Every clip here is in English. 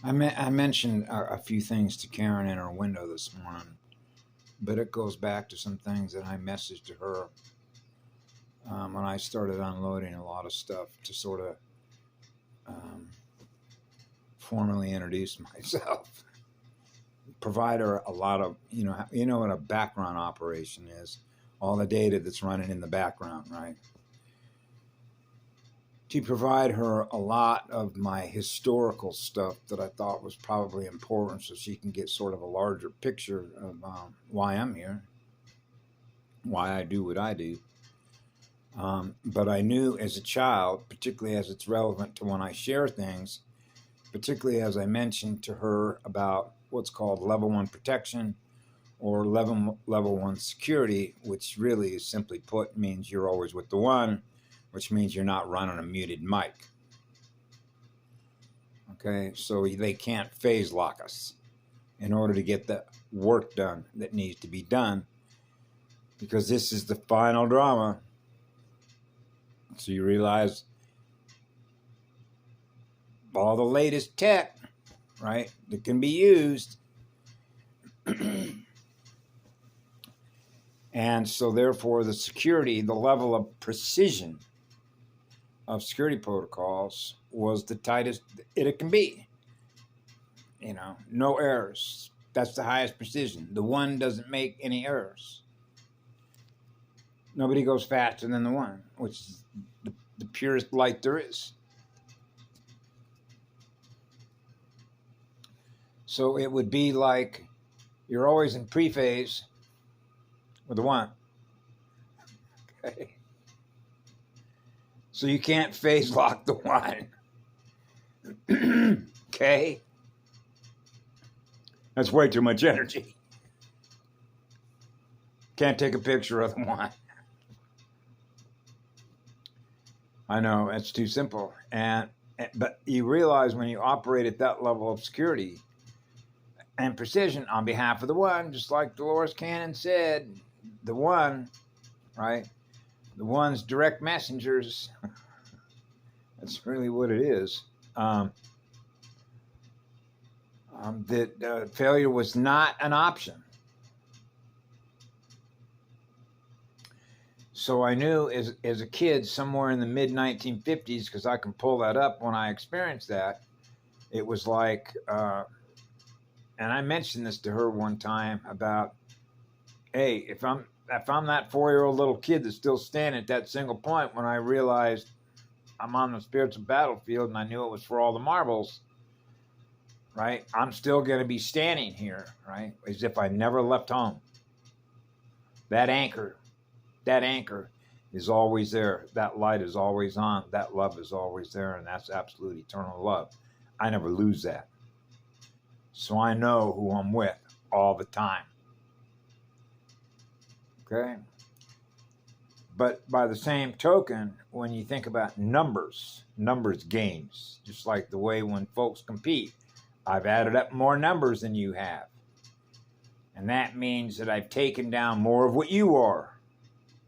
I mentioned a few things to Karen in her window this morning, but it goes back to some things that I messaged to her when I started unloading a lot of stuff to sort of um, formally introduce myself, provide her a lot of you know what a background operation is, all the data that's running in the background, right? To provide her a lot of my historical stuff that I thought was probably important so she can get sort of a larger picture of why I'm here, why I do what I do. But I knew as a child, particularly as it's relevant to when I share things, particularly as I mentioned to her about what's called level one protection or level one security, which really is simply put means you're always with the one, which means you're not running a muted mic. Okay, so they can't phase lock us in order to get the work done that needs to be done, because this is the final drama. So you realize all the latest tech, right, that can be used. And so therefore the security, the level of precision of security protocols was the tightest it can be. You know, no errors. That's the highest precision. The one doesn't make any errors. Nobody goes faster than the one, which is the purest light there is. So it would be like you're always in pre-phase with the one. Okay. So you can't phase lock the one. Okay. That's way too much energy. Can't take a picture of the one. I know, it's too simple. But you realize when you operate at that level of security and precision on behalf of the one, just like Dolores Cannon said, the one, right? The one's direct messengers. That's really what it is. That failure was not an option. So I knew as a kid, somewhere in the mid 1950s, because I can pull that up when I experienced that, it was like, and I mentioned this to her one time about, hey, if I'm that 4-year-old little kid that's still standing at that single point when I realized I'm on the spiritual battlefield and I knew it was for all the marbles, right? I'm still going to be standing here, right? As if I never left home. That anchor is always there. That light is always on. That love is always there. And that's absolute eternal love. I never lose that. So I know who I'm with all the time. Okay? But by the same token, when you think about numbers games, just like the way when folks compete, I've added up more numbers than you have. And that means that I've taken down more of what you are.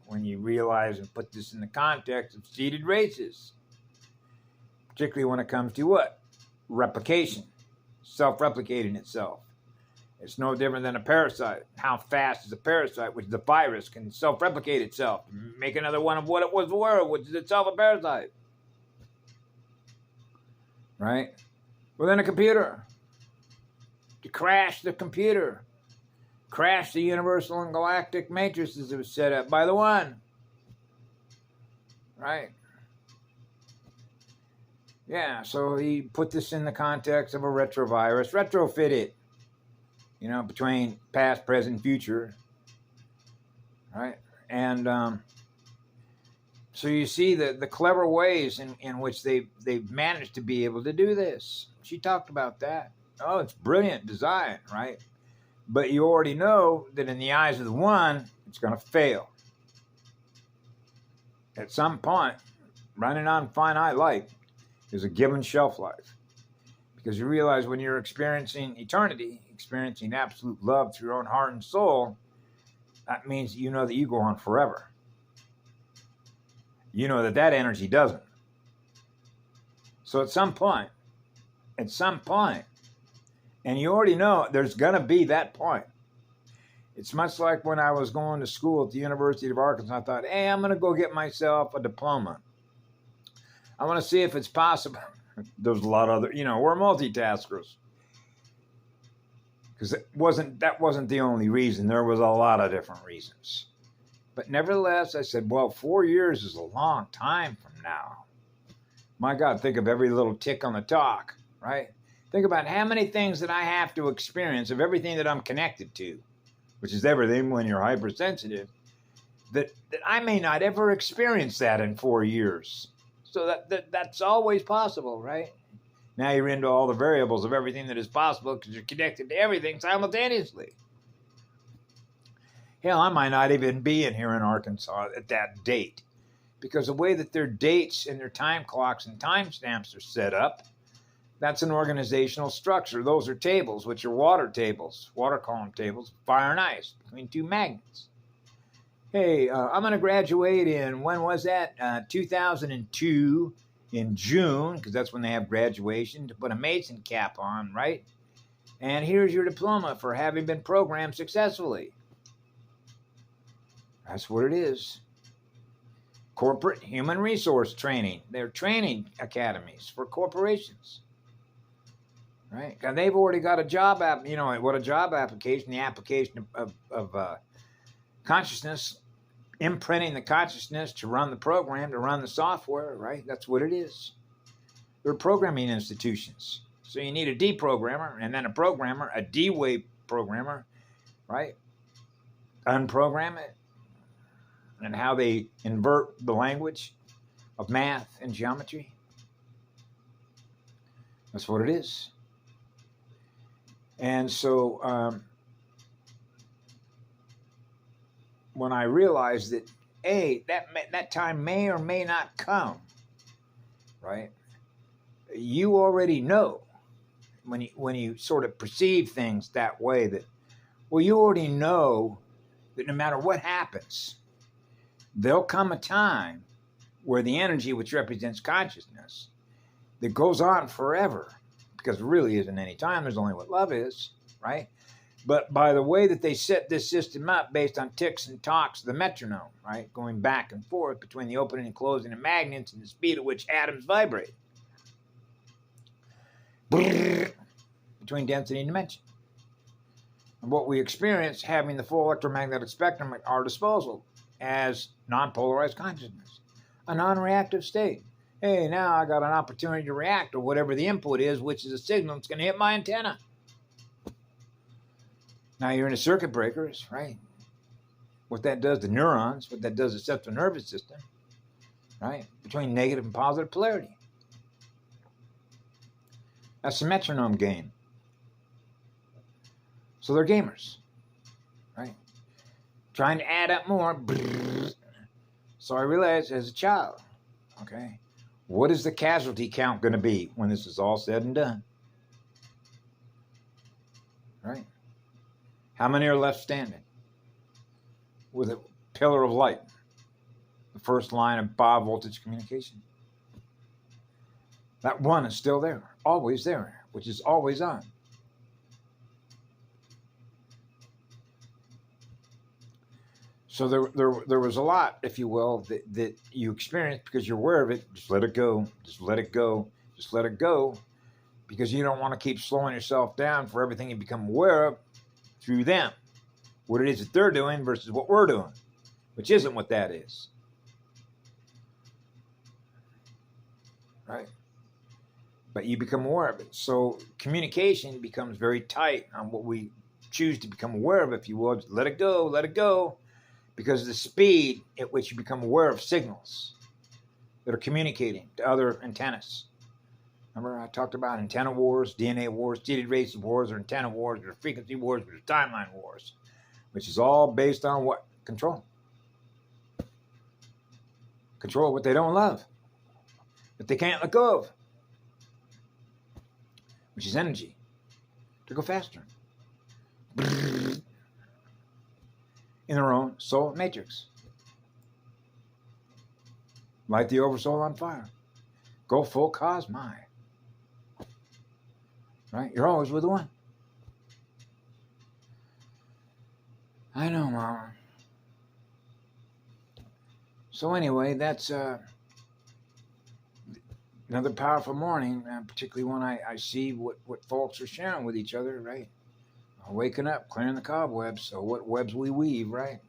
When you realize and put this in the context of seeded races, particularly when it comes to what? Replication, self-replicating itself. It's no different than a parasite. How fast is a parasite, which is a virus, can self-replicate itself, make another one of what it was before, which is itself a parasite. Right? Within a computer. To crash the computer, crash the universal and galactic matrices that was set up by the one. Right? Yeah, so he put this in the context of a retrovirus. Retrofit it, between past, present, future. Right? And so you see the clever ways in which they've managed to be able to do this. She talked about that. Oh, it's brilliant design, right? But you already know that in the eyes of the one, it's going to fail. At some point, running on finite life is a given shelf life. Because you realize when you're experiencing eternity, experiencing absolute love through your own heart and soul, that means you know that you go on forever. You know that energy doesn't. So at some point, And you already know there's going to be that point. It's much like when I was going to school at the University of Arkansas. I thought, hey, I'm going to go get myself a diploma. I want to see if it's possible. There's a lot of other, we're multitaskers. Because that wasn't the only reason. There was a lot of different reasons. But nevertheless, I said, well, 4 years is a long time from now. My God, think of every little tick on the talk, right? Think about how many things that I have to experience of everything that I'm connected to, which is everything when you're hypersensitive, that I may not ever experience that in 4 years. So that's always possible, right? Now you're into all the variables of everything that is possible because you're connected to everything simultaneously. Hell, I might not even be in here in Arkansas at that date because the way that their dates and their time clocks and timestamps are set up, that's an organizational structure. Those are tables, which are water tables, water column tables, fire and ice between two magnets. Hey, I'm going to graduate in, when was that? 2002 in June, because that's when they have graduation, to put a Mason cap on, right? And here's your diploma for having been programmed successfully. That's what it is. Corporate human resource training. They're training academies for corporations. Right? And they've already got a job what a job application, the application of consciousness, imprinting the consciousness to run the program, to run the software, right? That's what it is. They're programming institutions. So you need a deprogrammer and then a programmer, a D-wave programmer, right? Unprogram it. And how they invert the language of math and geometry. That's what it is. And so when I realized that, hey, that time may or may not come, right? You already know when you sort of perceive things that way that, well, you already know that no matter what happens, there'll come a time where the energy, which represents consciousness, that goes on forever, because there really isn't any time. There's only what love is, right? But by the way that they set this system up based on ticks and talks, the metronome, right? Going back and forth between the opening and closing of magnets and the speed at which atoms vibrate. Between density and dimension. And what we experience having the full electromagnetic spectrum at our disposal as non-polarized consciousness, a non-reactive state. Hey, now I got an opportunity to react to whatever the input is, which is a signal that's going to hit my antenna. Now you're in the circuit breakers, right? What that does to neurons, what that does to the central nervous system, right? Between negative and positive polarity. That's the metronome game. So they're gamers, right? Trying to add up more. So I realized as a child, okay, what is the casualty count going to be when this is all said and done? Right? How many are left standing with a pillar of light? The first line of Bob voltage communication. That one is still there, always there, which is always on. So there was a lot, if you will, that you experienced because you're aware of it. Just let it go. Just let it go. Just let it go. Because you don't want to keep slowing yourself down for everything you become aware of through them. What it is that they're doing versus what we're doing, which isn't what that is. Right? But you become aware of it. So communication becomes very tight on what we choose to become aware of, if you will. Just let it go, let it go. Because of the speed at which you become aware of signals that are communicating to other antennas. Remember I talked about antenna wars, DNA wars, seeded race wars, or antenna wars, or frequency wars, or timeline wars, which is all based on what? Control. Control what they don't love, that they can't let go of, which is energy, to go faster. In their own soul matrix. Light the oversoul on fire. Go full cosmi. Right? You're always with the one. I know, Mama. So anyway, that's another powerful morning, particularly when I see what folks are sharing with each other, right? Waking up, clearing the cobwebs. So what webs we weave, right?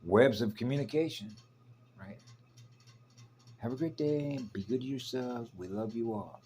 Webs of communication, right? Have a great day. Be good to yourselves. We love you all.